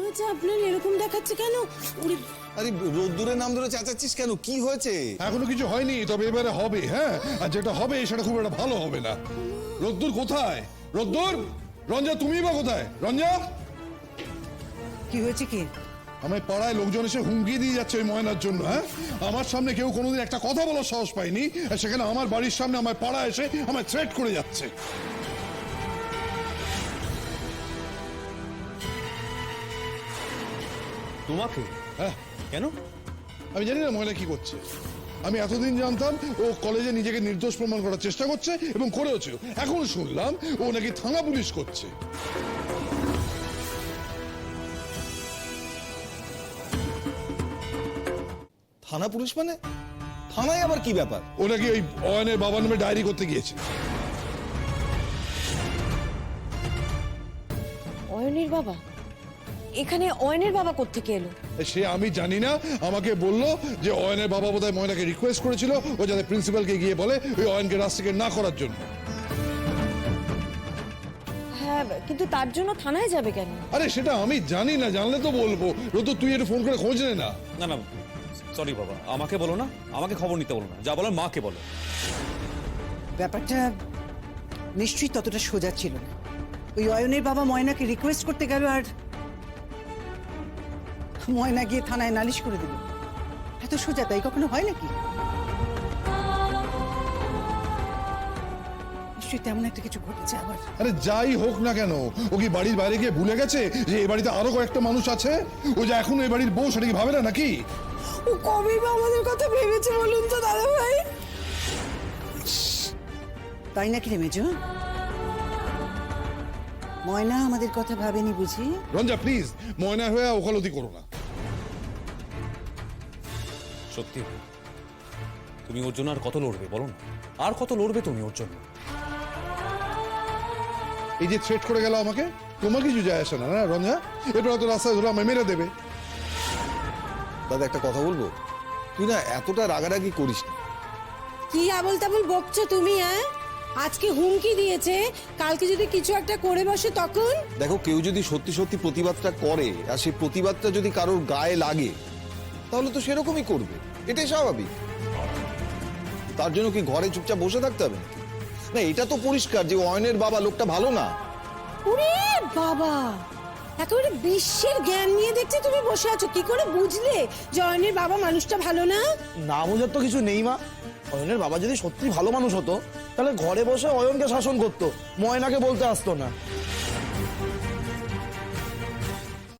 হয়েছে আপনার? এরকম দেখাচ্ছে কেন? আরে রোদ্দুরের নাম ধরে চেঁচাচ্ছিস কেন? কি হয়েছে? এখনো কিছু হয়নি, তবে এবারে হবে। হ্যাঁ, আর যেটা হবে সেটা খুব একটা ভালো হবে না। রোদ্দুর কোথায়? রোদ্দুর, রঞ্জা তুমি বা কোথায়? রঞ্জা, কি হয়েছে? কি আমার পাড়ায় লোকজন এসে হুমকি দিয়ে যাচ্ছে ওই ময়নার জন্য। হ্যাঁ, আমার সামনে কেউ কোনোদিন একটা কথা বলার সাহস পায়নি, আর সেখানে আমার বাড়ির সামনে আমার পাড়া এসে আমার থ্রেট করে যাচ্ছে। তোমাকে? হ্যাঁ, কেন? আমি জানি না ময়না কি করছে। আমি এতদিন জানতাম ও কলেজে নিজেকে নির্দোষ প্রমাণ করার চেষ্টা করছে এবং করেওছে। এখন শুনলাম ও নাকি থানা পুলিশ করছে। থানা পুলিশ মানে? থানায় আবার কি ব্যাপার? ও নাকি ওই অয়নের বাবার নামে ডায়েরি করতে গিয়েছে। অয়নের বাবা? এখানে অয়নের বাবা কোত্থেকে এলো? সে আমি জানি না, আমাকে বললো যে অয়নের বাবা বোধহয় ময়নাকে রিকোয়েস্ট করেছিল ও যাতে প্রিন্সিপালকে গিয়ে বলে ওই অয়নকে রাস্তাকে না করার জন্য। হ্যাঁ, কিন্তু তার জন্য থানায় যাবে কেন? আরে সেটা আমি জানি না, জানলে তো বলবো। রোদ, তুই একটু ফোন করে খোঁজ নে না। না না, সরি বাবা, আমাকে বলো না, আমাকে খবর নিতে বলো না, যা বলার মাকে বলো। ব্যাপারটা নিশ্চয়ই ততটা সোজা ছিল না। ওই অয়নের বাবা ময়নাকে রিকোয়েস্ট করতে গেল আর ময়না গিয়ে থানায় নালিশ করে দিল। এত সোজা তাই কখনো হয় নাকি? নিশ্চয়ই তেমন একটা কিছু ঘটেছে আবার। আরে যাই হোক না কেন, ও কি বাড়ির বাইরে গিয়ে ভুলে গেছে যে এই বাড়িতে আরো কয়েকটা মানুষ আছে? ও যে এখন এই বাড়ির বউ, সেটা কি ভাবে না নাকি? ও কবে বা আমাদের কথা ভেবেছে বলুন তো দাদা ভাই? তাই নাকি রে মেজো? ময়না আমাদের কথা ভাবেনি বুঝি? রঞ্জা প্লিজ, ময়না হয়ে ওকালতি করো না। সত্যি তুমি ওর জন্য আর কত লড়বে বলো না? আর কত লড়বে তুমি ওর জন্য? এই যে থ্রেট করে গেল আমাকে, তোমার কিছু যায় আসে না না রঞ্জা? এরপর হয়তো রাস্তায় ধরে আমায় মেরে দেবে। দাদা একটা কথা বলবো? তুই না এতটা রাগারাগি করিস না। কি আবল তাবল বকছো তুমি? হ্যাঁ, আজকে হুমকি দিয়েছে, কালকে যদি কিছু একটা করে বসে তখন? দেখো, কেউ যদি সত্যি সত্যি প্রতিবাদটা করে আর সেই প্রতিবাদটা যদি কারোর গায়ে লাগে তাহলে তো সেরকমই করবে, এটাই স্বাভাবিক। তার জন্য কি ঘরে চুপচাপ বসে থাকতে হবে নাকি? না, এটা তো পরিষ্কার যে অয়নের বাবা লোকটা ভালো না। ওরে বাবা, একেবারে বিশ্বের জ্ঞান নিয়ে দেখছি তুমি বসে আছো। কি করে বুঝলে যে অয়নের বাবা মানুষটা ভালো না? না বোঝার তো কিছু নেই মা। অয়নের বাবা যদি সত্যি ভালো মানুষ হতো তাহলে ঘরে বসে অয়নকে শাসন করতো, ময়নাকে বলতে আসতো না।